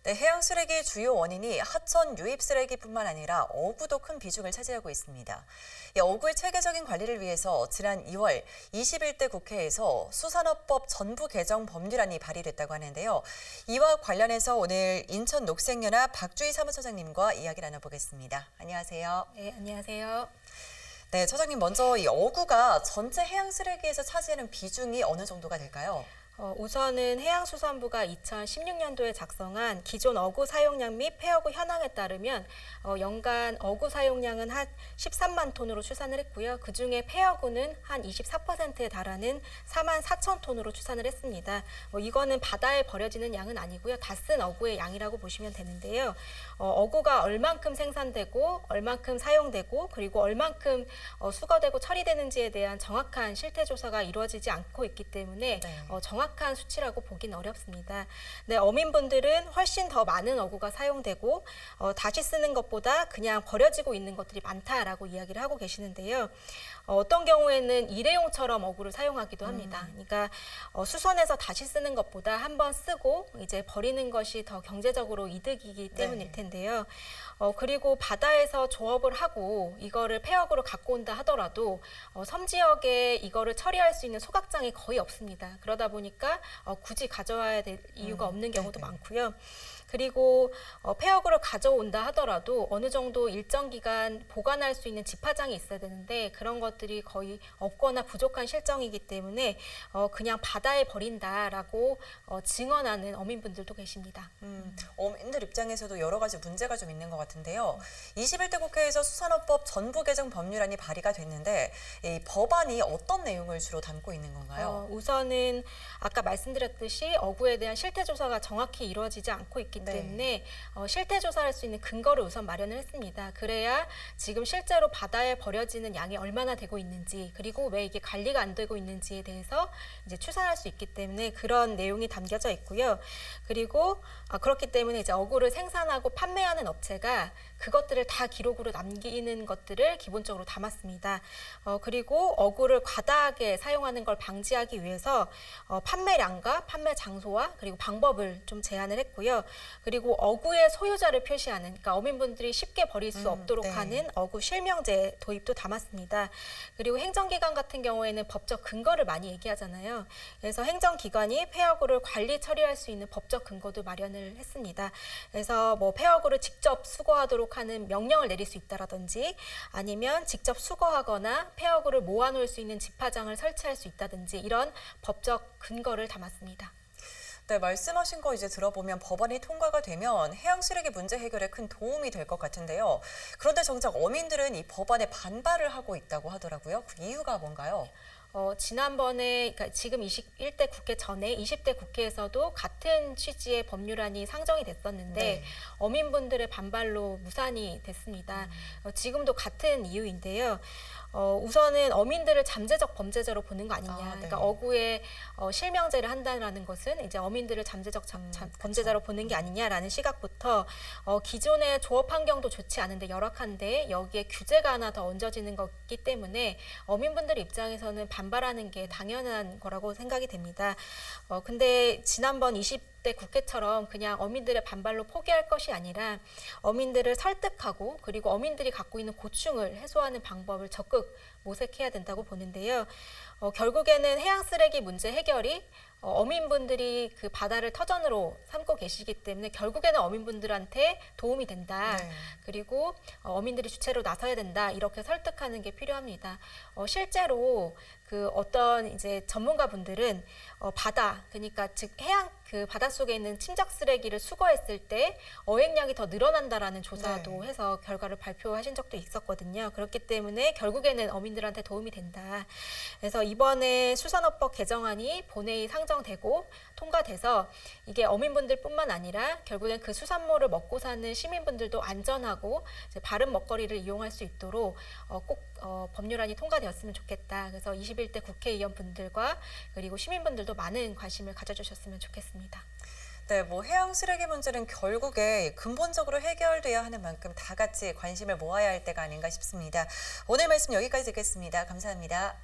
네, 해양 쓰레기 주요 원인이 하천 유입 쓰레기뿐만 아니라 어구도 큰 비중을 차지하고 있습니다. 어구의 체계적인 관리를 위해서 지난 2월 21대 국회에서 수산업법 전부 개정 법률안이 발의됐다고 하는데요. 이와 관련해서 오늘 인천 녹색연합 박주희 사무처장님과 이야기 나눠보겠습니다. 안녕하세요. 네, 안녕하세요. 네, 처장님 먼저 이 어구가 전체 해양 쓰레기에서 차지하는 비중이 어느 정도가 될까요? 우선은 해양수산부가 2016년도에 작성한 기존 어구 사용량 및 폐어구 현황에 따르면 연간 어구 사용량은 한 13만 톤으로 추산을 했고요. 그중에 폐어구는 한 24%에 달하는 4만 4천 톤으로 추산을 했습니다. 이거는 바다에 버려지는 양은 아니고요. 다 쓴 어구의 양이라고 보시면 되는데요. 어구가 얼만큼 생산되고 얼만큼 사용되고 그리고 얼만큼 수거되고 처리되는지에 대한 정확한 실태 조사가 이루어지지 않고 있기 때문에 정확한 수치라고 보기는 어렵습니다. 네, 어민분들은 훨씬 더 많은 어구가 사용되고 다시 쓰는 것보다 그냥 버려지고 있는 것들이 많다라고 이야기를 하고 계시는데요. 어떤 경우에는 일회용처럼 어구를 사용하기도 합니다. 그러니까 수선해서 다시 쓰는 것보다 한번 쓰고 이제 버리는 것이 더 경제적으로 이득이기 때문일 텐데요. 그리고 바다에서 조업을 하고 이거를 폐역으로 갖고 온다 하더라도 섬 지역에 이거를 처리할 수 있는 소각장이 거의 없습니다. 그러다 보니까 굳이 가져와야 될 이유가 없는 경우도 많고요. 그리고 폐역으로 가져온다 하더라도 어느 정도 일정 기간 보관할 수 있는 집화장이 있어야 되는데 그런 것들이 거의 없거나 부족한 실정이기 때문에 그냥 바다에 버린다라고 증언하는 어민분들도 계십니다. 어민들 입장에서도 여러 가지 문제가 좀 있는 것 같은데요. 21대 국회에서 수산업법 전부 개정 법률안이 발의가 됐는데 이 법안이 어떤 내용을 주로 담고 있는 건가요? 우선은 아까 말씀드렸듯이 어구에 대한 실태 조사가 정확히 이루어지지 않고 있기 때문에 실태 조사할 수 있는 근거를 우선 마련을 했습니다. 그래야 지금 실제로 바다에 버려지는 양이 얼마나 되고 있는지 그리고 왜 이게 관리가 안 되고 있는지에 대해서 이제 추산할 수 있기 때문에 그런 내용이 담겨져 있고요. 그리고 그렇기 때문에 이제 어구를 생산하고 판매하는 업체가 그것들을 다 기록으로 남기는 것들을 기본적으로 담았습니다. 그리고 어구를 과다하게 사용하는 걸 방지하기 위해서 판매량과 판매 장소와 그리고 방법을 좀 제한을 했고요. 그리고 어구의 소유자를 표시하는, 그러니까 어민분들이 쉽게 버릴 수 없도록 하는 어구 실명제 도입도 담았습니다. 그리고 행정기관 같은 경우에는 법적 근거를 많이 얘기하잖아요. 그래서 행정기관이 폐어구를 관리 처리할 수 있는 법적 근거도 마련을 했습니다. 그래서 뭐 폐어구를 직접 수거하도록 하는 명령을 내릴 수 있다라든지 아니면 직접 수거하거나 폐어구를 모아놓을 수 있는 집화장을 설치할 수 있다든지 이런 법적 근거를 담았습니다. 네, 말씀하신 거 이제 들어보면 법안이 통과가 되면 해양 쓰레기 문제 해결에 큰 도움이 될 것 같은데요. 그런데 정작 어민들은 이 법안에 반발을 하고 있다고 하더라고요. 그 이유가 뭔가요? 지난번에, 그러니까 지금 21대 국회 전에 20대 국회에서도 같은 취지의 법률안이 상정이 됐었는데 어민분들의 반발로 무산이 됐습니다. 지금도 같은 이유인데요. 우선은 어민들을 잠재적 범죄자로 보는 거 아니냐. 그러니까 어구에 실명제를 한다는 것은 이제 어민들을 잠재적 범죄자로 보는 게 아니냐라는 시각부터 기존의 조업 환경도 좋지 않은데 열악한데 여기에 규제가 하나 더 얹어지는 거기 때문에 어민분들 입장에서는 반발하는 게 당연한 거라고 생각이 됩니다. 근데 지난번 20대 국회처럼 그냥 어민들의 반발로 포기할 것이 아니라 어민들을 설득하고 그리고 어민들이 갖고 있는 고충을 해소하는 방법을 적극 모색해야 된다고 보는데요. 결국에는 해양 쓰레기 문제 해결이 어민분들이 그 바다를 터전으로 삼고 계시기 때문에 결국에는 어민분들한테 도움이 된다. 그리고 어민들이 주체로 나서야 된다. 이렇게 설득하는 게 필요합니다. 실제로 그 어떤 이제 전문가분들은 바다, 그러니까 즉 해양 그 바닷속에 있는 침적 쓰레기를 수거했을 때 어획량이 더 늘어난다라는 조사도 해서 결과를 발표하신 적도 있었거든요. 그렇기 때문에 결국에는 어민들한테 도움이 된다. 그래서 이번에 수산업법 개정안이 본회의 상정되고 통과돼서 이게 어민분들뿐만 아니라 결국엔 그 수산물을 먹고 사는 시민분들도 안전하고 이제 바른 먹거리를 이용할 수 있도록 꼭 법률안이 통과되었으면 좋겠다. 그래서 21대 국회의원분들과 그리고 시민분들도 많은 관심을 가져주셨으면 좋겠습니다. 네, 뭐 해양 쓰레기 문제는 결국에 근본적으로 해결돼야 하는 만큼 다 같이 관심을 모아야 할 때가 아닌가 싶습니다. 오늘 말씀 여기까지 듣겠습니다. 감사합니다.